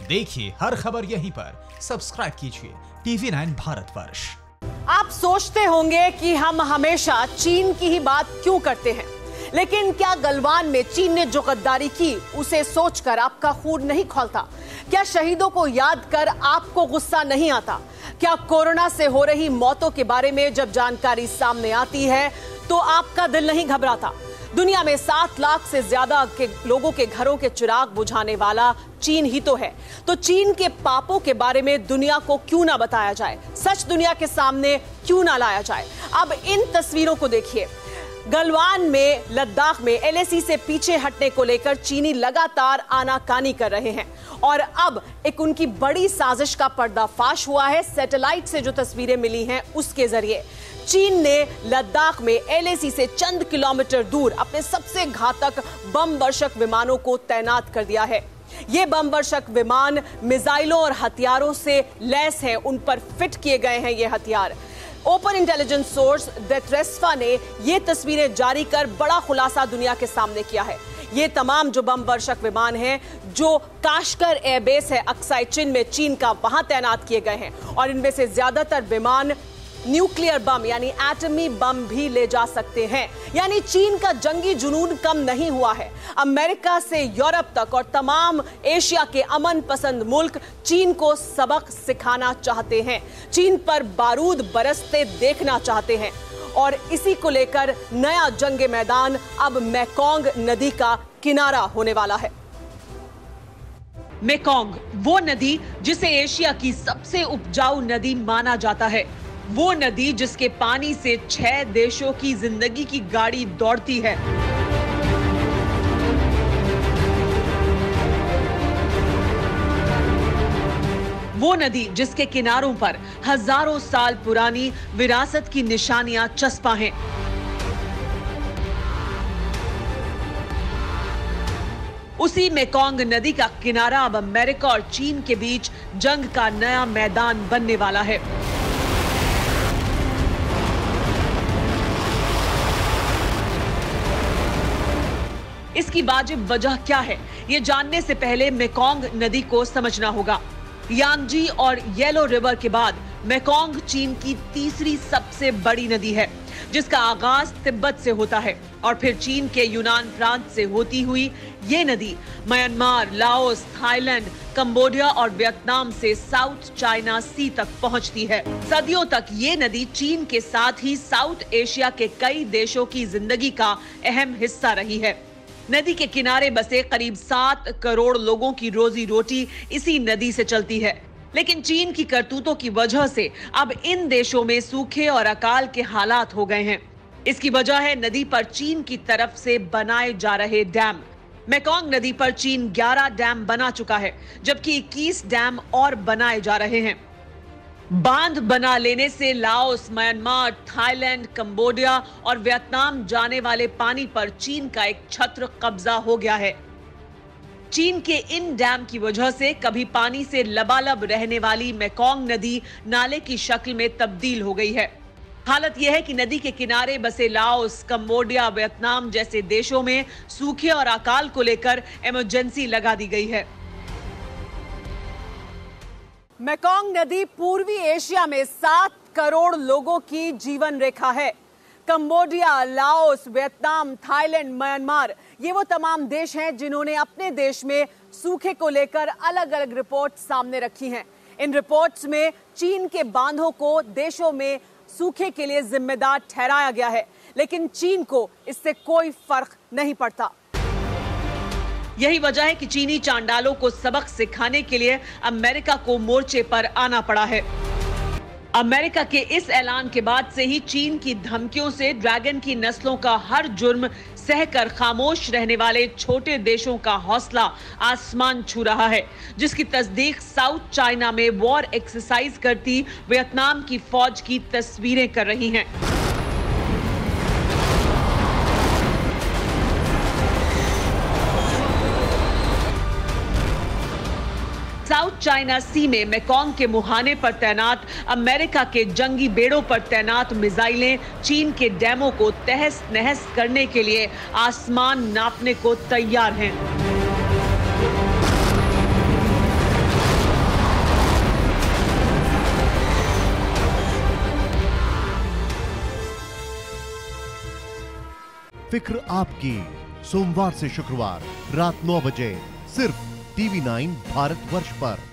देखिए हर खबर यहीं पर। सब्सक्राइब कीजिए TV9 भारतवर्ष। आप सोचते होंगे कि हम हमेशा चीन की ही बात क्यों करते हैं, लेकिन क्या गलवान में चीन ने जो गद्दारी की उसे सोचकर आपका खून नहीं खौलता? क्या शहीदों को याद कर आपको गुस्सा नहीं आता? क्या कोरोना से हो रही मौतों के बारे में जब जानकारी सामने आती है तो आपका दिल नहीं घबराता? दुनिया में 7 लाख से ज्यादा के लोगों के घरों के चिराग बुझाने वाला चीन ही तो है। तो चीन के पापों के बारे में दुनिया को क्यों ना बताया जाए, सच दुनिया के सामने क्यों ना लाया जाए? अब इन तस्वीरों को देखिए। गलवान में लद्दाख में LAC से पीछे हटने को लेकर चीनी लगातार आनाकानी कर रहे हैं और अब एक उनकी बड़ी साजिश का पर्दाफाश हुआ है। सैटेलाइट से जो तस्वीरें मिली हैं उसके जरिए चीन ने लद्दाख में LAC से चंद किलोमीटर दूर अपने सबसे घातक बम वर्षक विमानों को तैनात कर दिया है। ये बम वर्षक विमान मिसाइलों और हथियारों से लैस हैं, उन पर फिट किए गए हैं ये हथियार। ओपन इंटेलिजेंस सोर्स डेट्रेस्फा ने ये तस्वीरें जारी कर बड़ा खुलासा दुनिया के सामने किया है। ये तमाम जो बम वर्षक विमान हैं जो काशकर एयरबेस है अक्साई चिन में चीन का, वहां तैनात किए गए हैं और इनमें से ज्यादातर विमान न्यूक्लियर बम यानी एटमी बम भी ले जा सकते हैं। यानी चीन का जंगी जुनून कम नहीं हुआ है। अमेरिका से यूरोप तक और तमाम एशिया के अमन पसंद मुल्क चीन को सबक सिखाना चाहते हैं, चीन पर बारूद बरसते देखना चाहते हैं और इसी को लेकर नया जंग मैदान अब मेकोंग नदी का किनारा होने वाला है। मेकोंग वो नदी जिसे एशिया की सबसे उपजाऊ नदी माना जाता है, वो नदी जिसके पानी से 6 देशों की जिंदगी की गाड़ी दौड़ती है। वो नदी जिसके किनारों पर हजारों साल पुरानी विरासत की निशानियां चस्पा हैं। उसी मेकोंग नदी का किनारा अब अमेरिका और चीन के बीच जंग का नया मैदान बनने वाला है। इसकी वाजिब वजह क्या है, ये जानने से पहले मेकोंग नदी को समझना होगा। यांगजी और येलो रिवर के बाद मेकोंग चीन की तीसरी सबसे बड़ी नदी है, जिसका आगाज तिब्बत से होता है और फिर चीन के यूनान प्रांत से होती हुई ये नदी म्यांमार, लाओस, थाईलैंड, कंबोडिया और वियतनाम से साउथ चाइना सी तक पहुंचती है। सदियों तक ये नदी चीन के साथ ही साउथ एशिया के कई देशों की जिंदगी का अहम हिस्सा रही है। नदी के किनारे बसे करीब 7 करोड़ लोगों की रोजी रोटी इसी नदी से चलती है। लेकिन चीन की करतूतों की वजह से अब इन देशों में सूखे और अकाल के हालात हो गए हैं। इसकी वजह है नदी पर चीन की तरफ से बनाए जा रहे डैम। मेकोंग नदी पर चीन 11 डैम बना चुका है, जबकि 21 डैम और बनाए जा रहे हैं। बांध बना लेने से लाओस, म्यांमार, थाईलैंड, कंबोडिया और वियतनाम जाने वाले पानी पर चीन का एक छत्र कब्जा हो गया है। चीन के इन डैम की वजह से कभी पानी से लबालब रहने वाली मेकोंग नदी नाले की शक्ल में तब्दील हो गई है। हालत यह है कि नदी के किनारे बसे लाओस, कंबोडिया, वियतनाम जैसे देशों में सूखे और अकाल को लेकर इमरजेंसी लगा दी गई है। मेकोंग नदी पूर्वी एशिया में 7 करोड़ लोगों की जीवन रेखा है। Cambodia, Laos, Vietnam, Thailand, Myanmar, ये वो तमाम देश हैं जिन्होंने अपने देश में सूखे को लेकर अलग अलग रिपोर्ट सामने रखी हैं। इन रिपोर्ट्स में चीन के बांधों को देशों में सूखे के लिए जिम्मेदार ठहराया गया है, लेकिन चीन को इससे कोई फर्क नहीं पड़ता। यही वजह है कि चीनी चांडालों को सबक सिखाने के लिए अमेरिका को मोर्चे पर आना पड़ा है। अमेरिका के इस ऐलान के बाद से ही चीन की धमकियों से ड्रैगन की नस्लों का हर जुर्म सहकर खामोश रहने वाले छोटे देशों का हौसला आसमान छू रहा है, जिसकी तस्दीक साउथ चाइना में वॉर एक्सरसाइज करती वियतनाम की फौज की तस्वीरें कर रही हैं। साउथ चाइना सी में मेकोंग के मुहाने पर तैनात अमेरिका के जंगी बेड़ों पर तैनात मिसाइलें चीन के डैमों को तहस नहस करने के लिए आसमान नापने को तैयार हैं। फिक्र आपकी, सोमवार से शुक्रवार रात 9 बजे सिर्फ TV9 भारतवर्ष पर।